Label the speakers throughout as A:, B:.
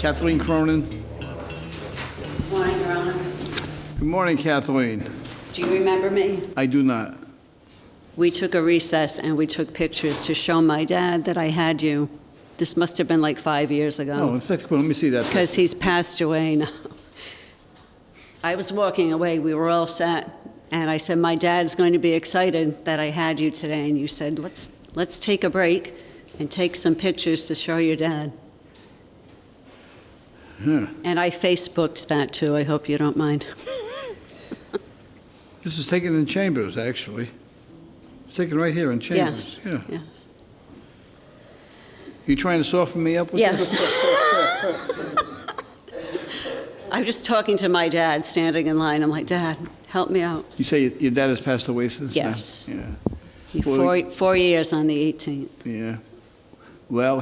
A: Kathleen Cronin.
B: Morning, Your Honor.
A: Good morning, Kathleen.
B: Do you remember me?
A: I do not.
B: We took a recess and we took pictures to show my dad that I had you. This must have been like 5 years
A: Oh,
B: ago,
A: Inspector Quinn, let me see that.
B: because he's passed away now. I was walking away, we were all set, and I said, my dad's going to be excited that I had you today, and you said, let's take a break and take some pictures to show your dad.
A: Huh.
B: And I Facebooked that too, I hope you don't mind.
A: This is taken in Chambers, actually. It's taken right here in Chambers.
B: Yes,
A: Yeah.
B: yes.
A: You trying to soften me up with
B: Yes.
A: this?
B: I was just talking to my dad, standing in line. I'm like, Dad, help me out.
A: You say your dad has passed away since then?
B: Yes.
A: Yeah. Well,
B: 4 years on the 18th.
A: Yeah. Well,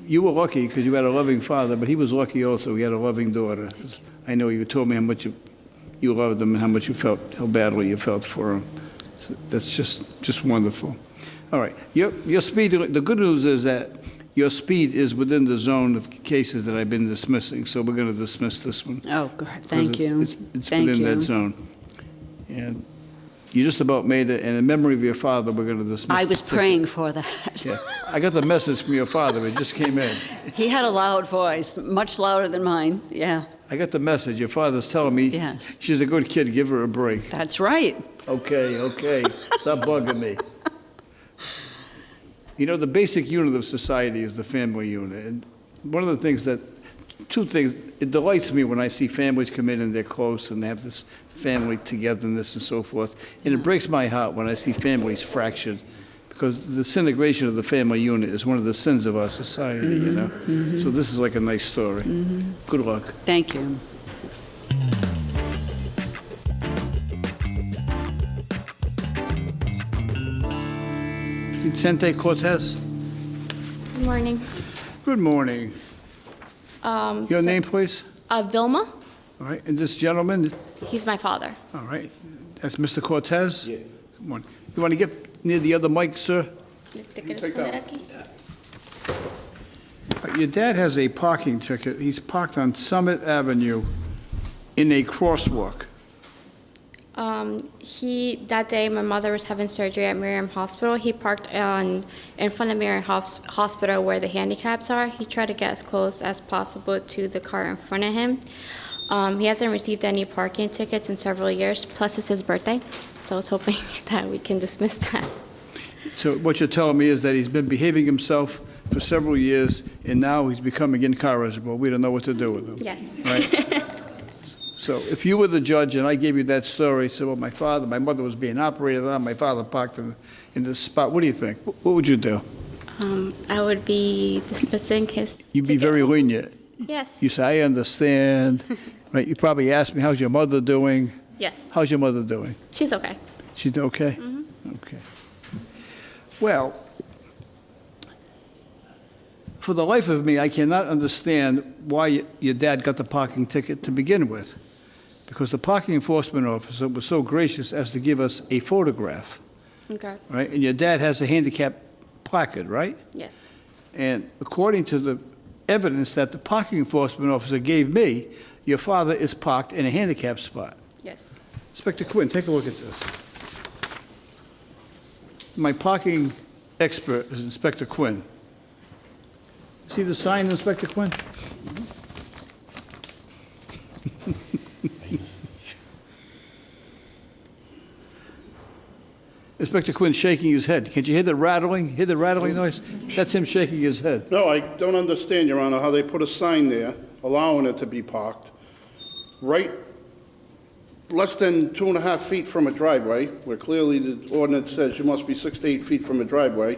A: you were lucky because you had a loving father, but he was lucky also. He had a loving daughter. I know you told me how much you loved him and how much you felt, how badly you felt for him. So that's just wonderful. All right. Your speed, the good news is that your speed is within the zone of cases that I've been dismissing, so we're going to dismiss this one.
B: Oh, good. Thank you.
A: It's
B: Thank
A: within
B: you.
A: that zone. And you just about made it, and in memory of your father, we're going to dismiss
B: I was
A: this.
B: praying for that.
A: Yeah. I got the message from your father. It just came in.
B: He had a loud voice, much louder than mine. Yeah,
A: I got the message. Your father's telling me
B: yes.
A: she's a good kid. Give her a break.
B: That's right.
A: Okay. Stop bugging me. You know, the basic unit of society is the family unit. And one of the things two things, it delights me when I see families come in and they're close and they have this family togetherness and so forth. And it breaks my heart when I see families fractured, because the disintegration of the family unit is one of the sins of our society, you know? So this is like a nice story. Good luck.
B: Thank you.
A: Vicente Cortez.
C: Good morning.
A: Good morning. Your name, please?
C: Vilma.
A: All right, and this gentleman,
C: He's my father.
A: all right, that's Mr. Cortez? Yeah. Come on. You want to get near the other mic, sir? Your dad has a parking ticket. He's parked on Summit Avenue in a crosswalk.
C: That day, my mother was having surgery at Miriam Hospital. He parked in front of Miriam Hospital where the handicaps are. He tried to get as close as possible to the car in front of him. He hasn't received any parking tickets in several years, plus it's his birthday, so I was hoping that we can dismiss that.
A: So what you're telling me is that he's been behaving himself for several years, and now he's becoming incorrigible. We don't know what to do with him.
C: Yes.
A: Right? So if you were the judge and I gave you that story, so well, my mother was being operated on, my father parked in this spot, what do you think? What would you do?
C: I would be dismissing his
A: You'd be
C: ticket.
A: very lenient.
C: Yes.
A: You say, I understand. Right? You probably asked me, how's your mother doing?
C: Yes.
A: How's your mother doing?
C: She's okay.
A: She's okay?
C: Mm-hmm.
A: Okay. Well, for the life of me, I cannot understand why your dad got the parking ticket to begin with, because the parking enforcement officer was so gracious as to give us a photograph,
C: Okay.
A: right? And your dad has a handicap placard, right?
C: Yes.
A: And according to the evidence that the parking enforcement officer gave me, your father is parked in a handicap spot.
C: Yes.
A: Inspector Quinn, take a look at this. My parking expert is Inspector Quinn. See the sign, Inspector Quinn? Inspector Quinn's shaking his head. Can't you hear the rattling? Hear the rattling noise? That's him shaking his head.
D: No, I don't understand, Your Honor, how they put a sign there allowing it to be parked right less than 2.5 feet from a driveway, where clearly the ordinance says you must be 6 to 8 feet from a driveway,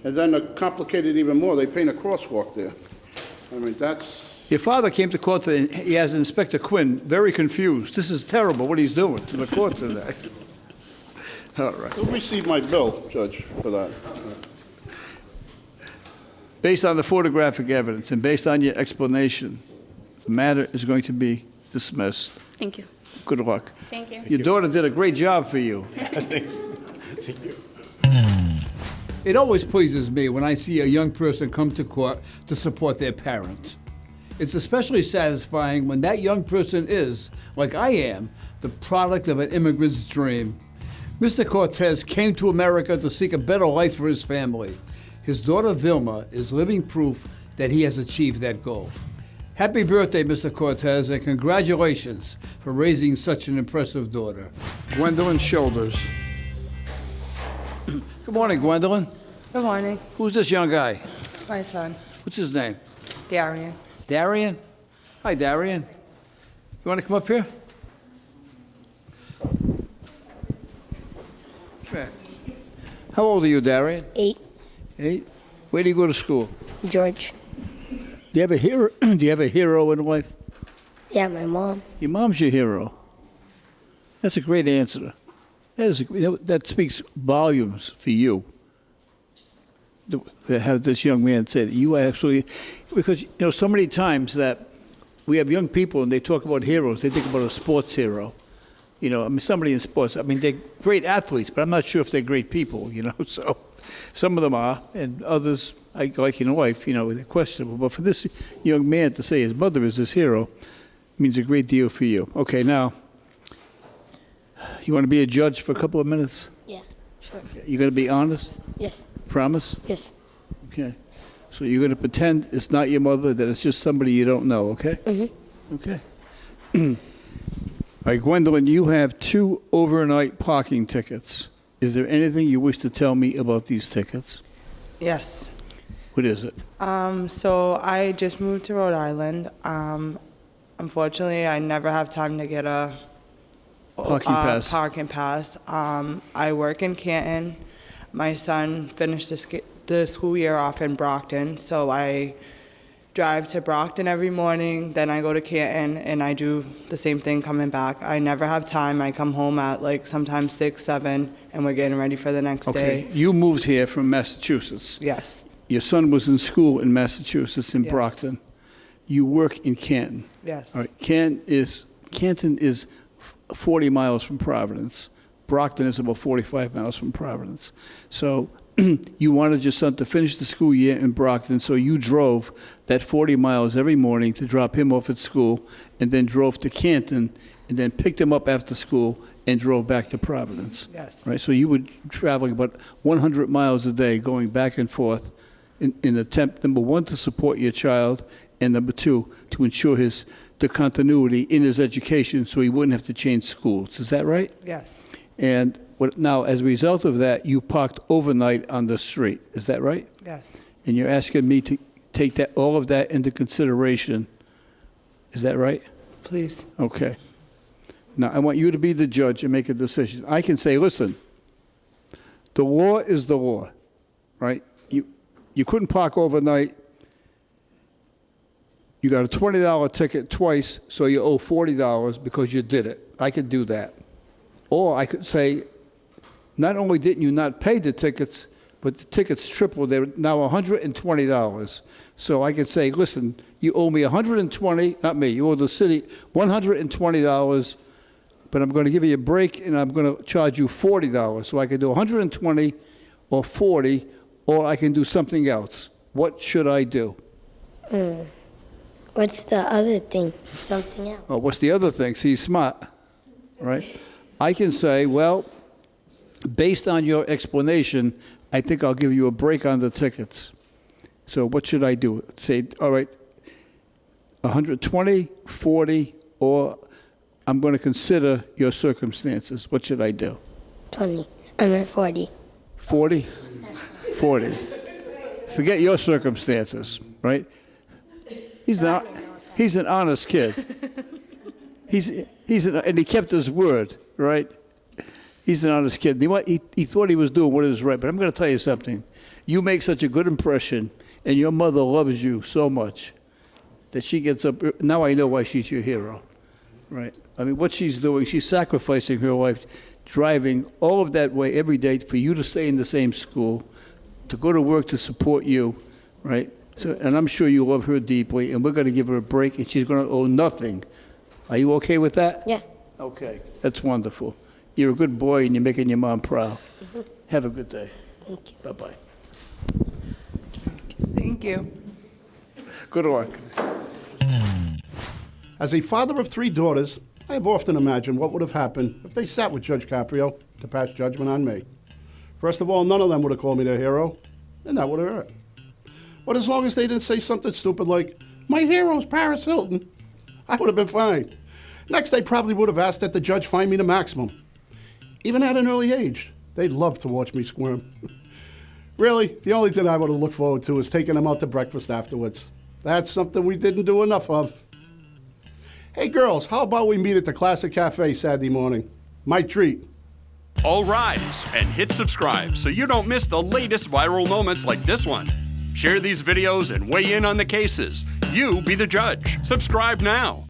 D: and then to complicate it even more, they paint a crosswalk there. I mean, that's...
A: Your father came to court today, and he has Inspector Quinn very confused. This is terrible, what he's doing to the court today. All right.
D: Who received my bill, Judge, for that?
A: Based on the photographic evidence and based on your explanation, the matter is going to be dismissed.
C: Thank you.
A: Good luck.
C: Thank you.
A: Your daughter did a great job for you.
D: Thank you.
A: It always pleases me when I see a young person come to court to support their parents. It's especially satisfying when that young person is, like I am, the product of an immigrant's dream. Mr. Cortez came to America to seek a better life for his family. His daughter Vilma is living proof that he has achieved that goal. Happy birthday, Mr. Cortez, and congratulations for raising such an impressive daughter. Gwendolyn Shoulders. Good morning, Gwendolyn.
E: Good morning.
A: Who's this young guy?
E: My son,
A: What's his name?
E: Darian.
A: Darian? Hi, Darian. You want to come up here? Sure. How old are you, Darian?
F: 8,
A: 8. Where do you go to school?
F: George.
A: Do you have a hero? Do you have a hero in life?
F: Yeah, my mom.
A: Your mom's your hero. That's a great answer. That speaks volumes for you. To have this young man say that you absolutely, because so many times that we have young people and they talk about heroes, they think about a sports hero. Somebody in sports. They're great athletes, but I'm not sure if they're great people. So some of them are, and others, like in life, they're questionable. But for this young man to say his mother is his hero means a great deal for you. Okay, now, you want to be a judge for a couple of minutes?
F: Yeah, sure.
A: You going to be honest?
F: Yes,
A: Promise?
F: yes.
A: Okay. So you're going to pretend it's not your mother, that it's just somebody you don't know, okay?
F: Mm-hmm.
A: Okay. All right, Gwendolyn, you have 2 overnight parking tickets. Is there anything you wish to tell me about these tickets?
E: Yes.
A: What is it?
E: So I just moved to Rhode Island. Unfortunately, I never have time to get a
A: Parking pass.
E: I work in Canton. My son finished the school year off in Brockton, so I drive to Brockton every morning, then I go to Canton, and I do the same thing coming back. I never have time. I come home at sometimes 6, 7, and we're getting ready for the next
A: Okay.
E: day.
A: You moved here from Massachusetts.
E: Yes,
A: Your son was in school in Massachusetts, in
E: Yes.
A: Brockton. You work in Canton.
E: yes.
A: All right. Canton is 40 miles from Providence. Brockton is about 45 miles from Providence. So you wanted your son to finish the school year in Brockton, so you drove that 40 miles every morning to drop him off at school, and then drove to Canton, and then picked him up after school and drove back to Providence.
E: Yes.
A: Right. So you were traveling about 100 miles a day, going back and forth, in attempt, number 1, to support your child, and number 2, to ensure the continuity in his education, so he wouldn't have to change schools. Is that right?
E: Yes,
A: And now, as a result of that, you parked overnight on the street. Is that right?
E: yes,
A: And you're asking me to take all of that into consideration. Is that right?
E: please.
A: Okay. Now, I want you to be the judge and make a decision. I can say, listen, the law is the law, right? You couldn't park overnight. You got a $20 ticket twice, so you owe $40 because you did it. I could do that. Or I could say, not only didn't you not pay the tickets, but the tickets tripled. They're now $120. So I could say, listen, you owe me $120, not me, you owe the city $120, but I'm going to give you a break and I'm going to charge you $40. So I could do $120 or $40, or I can do something else. What should I do?
F: What's the other thing? Something else.
A: Oh, what's the other thing? See, he's smart, right? I can say, well, based on your explanation, I think I'll give you a break on the tickets. So what should I do? Say, all right, 120, 40, or I'm going to consider your circumstances. What should I do?
F: 20. I'm at 40.
A: 40? 40. Forget your circumstances, right? He's an honest kid. And he kept his word, right? He's an honest kid. He thought he was doing what is right, but I'm going to tell you something. You make such a good impression, and your mother loves you so much that she gets up. Now I know why she's your hero, right? What she's doing, she's sacrificing her life, driving all of that way every day for you to stay in the same school, to go to work to support you, right? So, and I'm sure you love her deeply, and we're going to give her a break, and she's going to owe nothing. Are you okay with that?
F: Yeah.
A: Okay, that's wonderful. You're a good boy, and you're making your mom proud. Have a good day.
F: Thank you.
A: Bye-bye.
E: Thank you.
A: Good luck.
D: As a father of 3 daughters, I have often imagined what would have happened if they sat with Judge Caprio to pass judgment on me. First of all, none of them would have called me their hero, and that would have hurt. But as long as they didn't say something stupid like, "My hero's Paris Hilton," I would have been fine. Next, they probably would have asked that the judge fine me the maximum. Even at an early age, they'd love to watch me squirm. Really, the only thing I would have looked forward to is taking them out to breakfast afterwards. That's something we didn't do enough of. Hey girls, how about we meet at the Classic Cafe Saturday morning? My treat.
G: All rise and hit subscribe so you don't miss the latest viral moments like this one. Share these videos and weigh in on the cases. You be the judge. Subscribe now.